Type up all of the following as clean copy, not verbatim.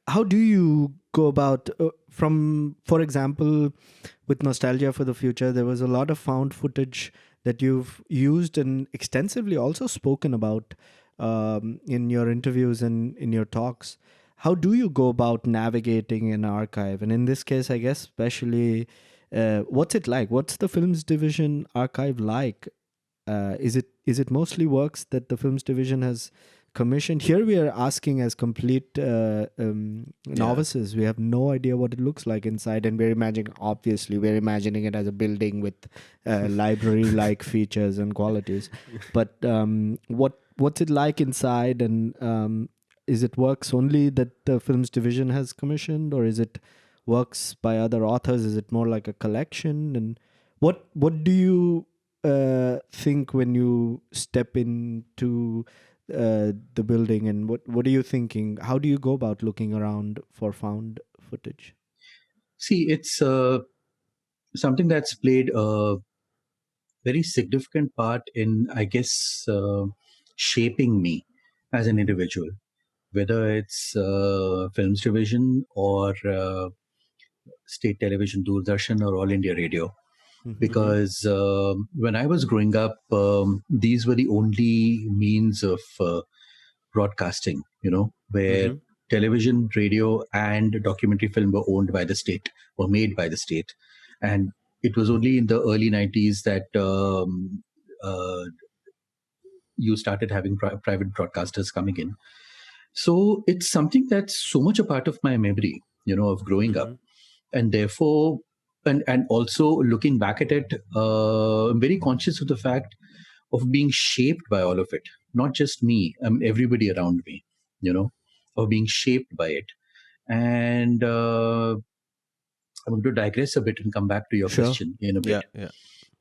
How do you go about for example, with Nostalgia for the Future, there was a lot of found footage that you've used and extensively also spoken about in your interviews and in your talks. How do you go about navigating an archive? And in this case, I guess, especially, what's it like? What's the films division archive like? Is it mostly works that the films division has commissioned? Here we are asking as complete Yeah. novices. We have no idea what it looks like inside, and we're imagining it as a building with library like features and qualities. But what's it like inside, and is it works only that the films division has commissioned, or is it works by other authors? Is it more like a collection? And what do you think when you step into the building, and what are you thinking? How do you go about looking around for found footage? See, it's something that's played a very significant part in, I guess, shaping me as an Mm-hmm. individual, whether it's films division or state television, Doordarshan, or All India Radio. Mm-hmm. Because when I was growing up, these were the only means of broadcasting, where Mm-hmm. television, radio, and documentary film were owned by the state, were made by the state. And it was only in the early 90s that uh, you started having private broadcasters coming in. So it's something that's so much a part of my memory, of growing up. Mm-hmm. And therefore, and also looking back at it, I'm very conscious of the fact of being shaped by all of it, not just me, everybody around me, of being shaped by it. And I'm going to digress a bit and come back to your Sure. question in a bit, Yeah, yeah.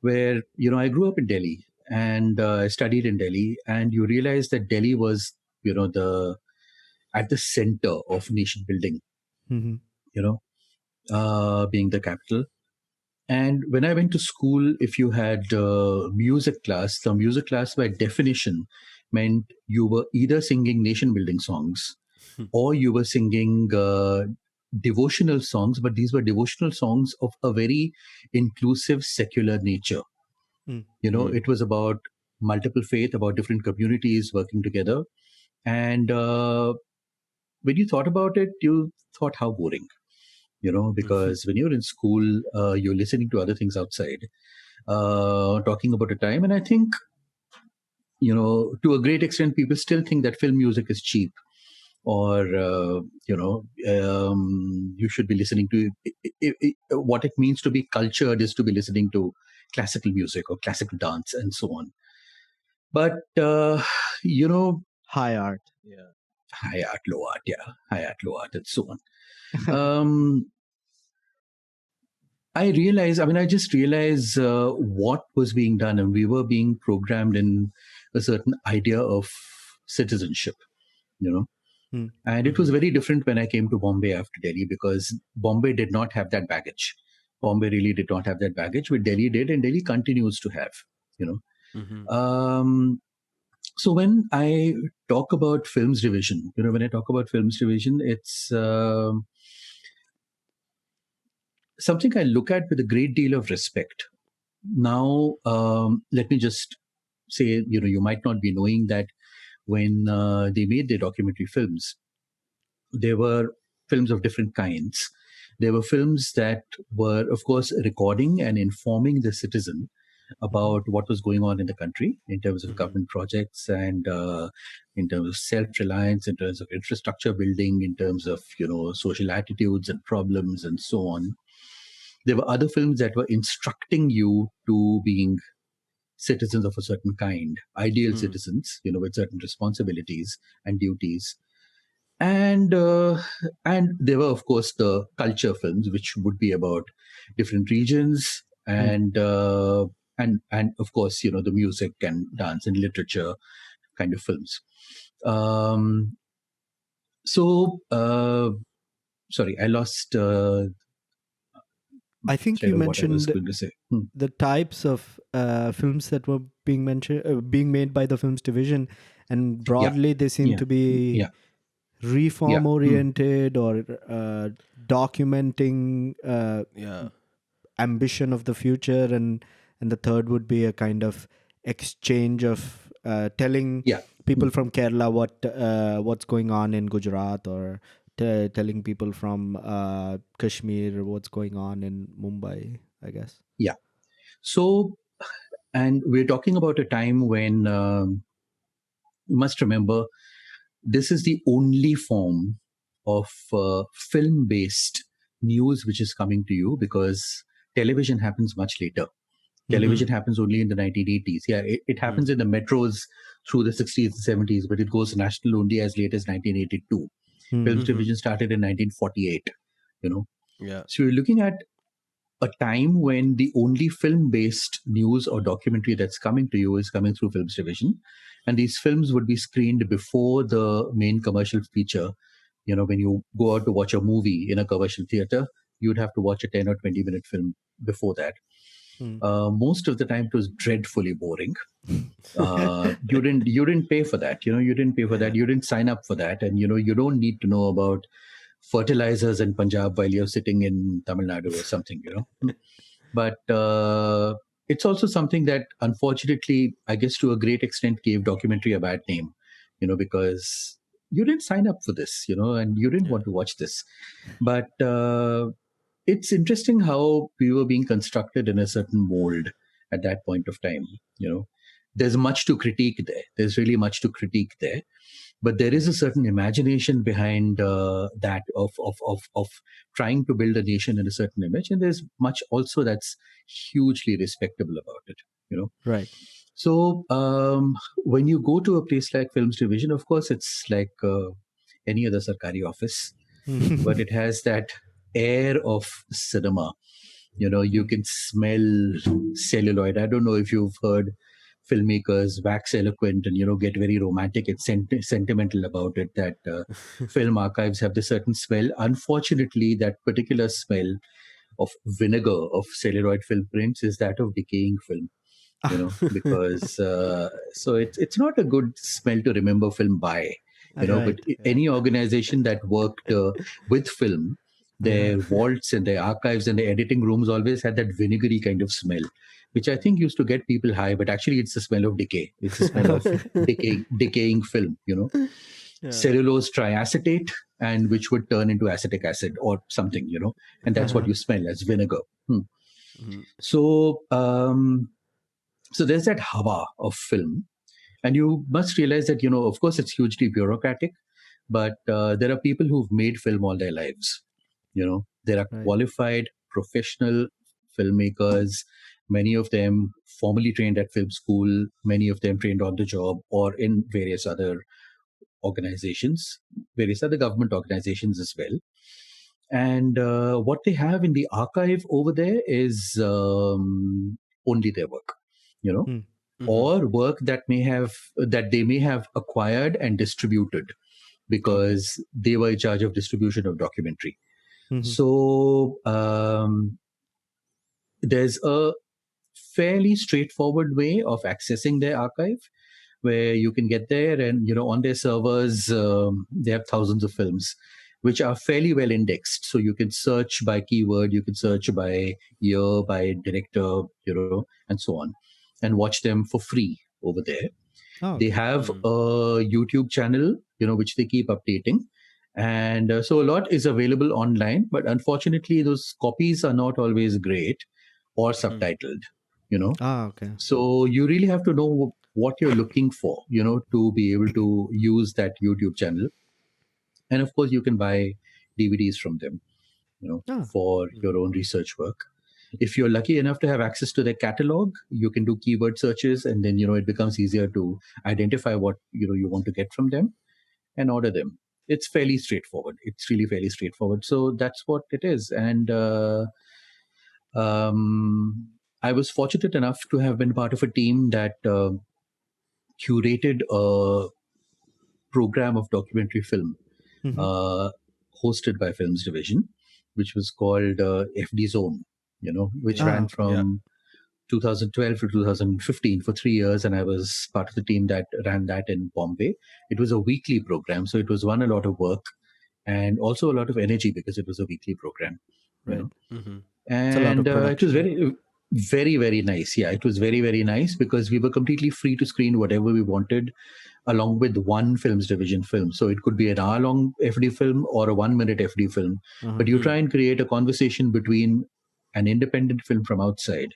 where, I grew up in Delhi, and I studied in Delhi, and you realize that Delhi was, the at the center of nation building, Mm-hmm. you know, being the capital. And when I went to school, if you had music class, the music class by definition meant you were either singing nation building songs or you were singing devotional songs, but these were devotional songs of a very inclusive secular nature. Mm. It was about multiple faith, about different communities working together. And when you thought about it, you thought how boring, Mhm. because when you're in school, you're listening to other things outside, talking about a time. And I think, to a great extent, people still think that film music is cheap, or, you should be listening to what it means to be cultured is to be listening to classical music or classical dance and so on. But, you know, High art. Yeah. high art, low art, yeah, high art, low art, and so on. Um, I just realized what was being done, and we were being programmed in a certain idea of citizenship, you know. Mm. And it was Mhm. very different when I came to Bombay after Delhi, because Bombay did not have that baggage. Bombay really did not have that baggage, which Delhi did, and Delhi continues to have, you Mhm. know. So when I talk about films division, it's something I look at with a great deal of respect. Now, let me just say, you might not be knowing that when they made their documentary films, there were films of different kinds. There were films that were, of course, recording and informing the citizen Mm-hmm. about what was going on in the country in terms of Mhm. government projects, and in terms of self-reliance, in terms of infrastructure building, in terms of social attitudes and problems and so on. There were other films that were instructing you to being citizens of a certain kind, ideal Mm. citizens, with certain responsibilities and duties. And there were, of course, the culture films, which would be about different regions, Mm. and of course, the music and dance and literature kind of films. Um, so, sorry, I lost I think thread you of what I was mentioned going to say. Hmm. the types of films that were being made by the films division, and Yeah, broadly they seem yeah, to be yeah. reform Yeah. oriented or documenting Yeah. ambition of the future, and the third would be a kind of exchange of telling Yeah. people from Kerala what's going on in Gujarat, or telling people from Kashmir what's going on in Mumbai, I guess. Yeah. So, and we're talking about a time when you must remember this is the only form of film based news which is coming to you, because television happens much later. Television happens only in the 1980s. Yeah, it happens in the metros through the 60s and 70s, but it goes national only as late as 1982. Films division started in 1948, you know. Yeah. So you're looking at a time when the only film based news or documentary that's coming to you is coming through films division, and these films would be screened before the main commercial feature. You know, when you go out to watch a movie in a commercial theater, you'd have to watch a 10 or 20-minute film before that. Most of the time it was dreadfully boring. You didn't pay for that. You didn't pay for that. You didn't sign up for that, and you don't need to know about fertilizers in Punjab while you're sitting in Tamil Nadu or something. But it's also something that, unfortunately, I guess to a great extent, gave documentary a bad name. Because you didn't sign up for this, and you didn't want to watch this. But it's interesting how we were being constructed in a certain mold at that point of time. There's much to critique there. There's really much to critique there, but there is a certain imagination behind that of trying to build a nation in a certain image, and there's much also that's hugely respectable about it. Right. So when you go to a place like Films Division, of course, it's like any other Sarkari office, but it has that air of cinema. You can smell celluloid. I don't know if you've heard filmmakers wax eloquent and get very romantic and sentimental about it, that film archives have this certain smell. Unfortunately, that particular smell of vinegar of celluloid film prints is that of decaying film. Because so it's not a good smell to remember film by. But Right. any organization that worked with film, their vaults and their archives and their editing rooms always had that vinegary kind of smell, which I think used to get people high, but actually it's the smell of decay. It's the smell of decaying film. Cellulose triacetate, and which would turn into acetic acid or something. And that's what you smell as vinegar. So so there's that hawa of film, and you must realize that of course it's hugely bureaucratic, but there are people who've made film all their lives. There are Right. qualified professional filmmakers, many of them formally trained at film school, many of them trained on the job or in various other organizations, various other government organizations as well. And what they have in the archive over there is only their work, you know, or work that they may have acquired and distributed, Okay. because they were in charge of distribution of documentary. So there's a fairly straightforward way of accessing their archive, where you can get there and on their servers they have thousands of films which are fairly well indexed, so you can search by keyword, you can search by year, by director, and so on, and watch them for free over there. Oh, They okay. have a YouTube channel, which they keep updating. And so a lot is available online, but unfortunately, those copies are not always great or subtitled, you know. Ah, okay. So you really have to know what you're looking for, to be able to use that YouTube channel. And of course, you can buy DVDs from them, Ah, for your own research work. If you're lucky enough to have access to their catalog, you can do keyword searches, and then it becomes easier to identify what you want to get from them and order them. It's fairly straightforward. It's really fairly straightforward. So that's what it is. And I was fortunate enough to have been part of a team that curated a program of documentary film uh, hosted by Films Division, which was called FD Zone, which Yeah. ah, ran okay. Yeah. from 2012 to 2015 for 3 years, and I was part of the team that ran that in Bombay. It was a weekly program, so it was a lot of work and also a lot of energy because it was a weekly program, you Right. know. Mm-hmm. It's a lot And of it was production. very nice. Yeah, it was very nice because we were completely free to screen whatever we wanted, along with one films division film. So it could be an hour long FD film or a 1 minute FD film, Uh-huh. but you try and create a conversation between an independent film from outside,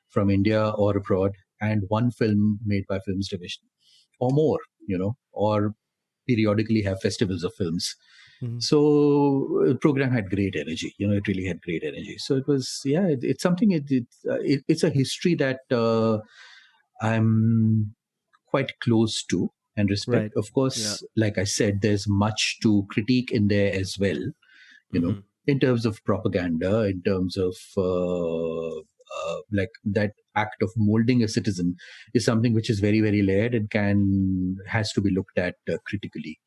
from India or abroad, and one film made by films division or more, or periodically have festivals of films. Mhm. So the program had great energy. It really had great energy. So it was, yeah, it's something. It's a history that I'm quite close to and respect. Right. Of Yeah. course, like I said, there's much to critique in there as well. Mm-hmm. In terms of propaganda, in terms of like that act of molding a citizen is something which is very layered and has to be looked at critically.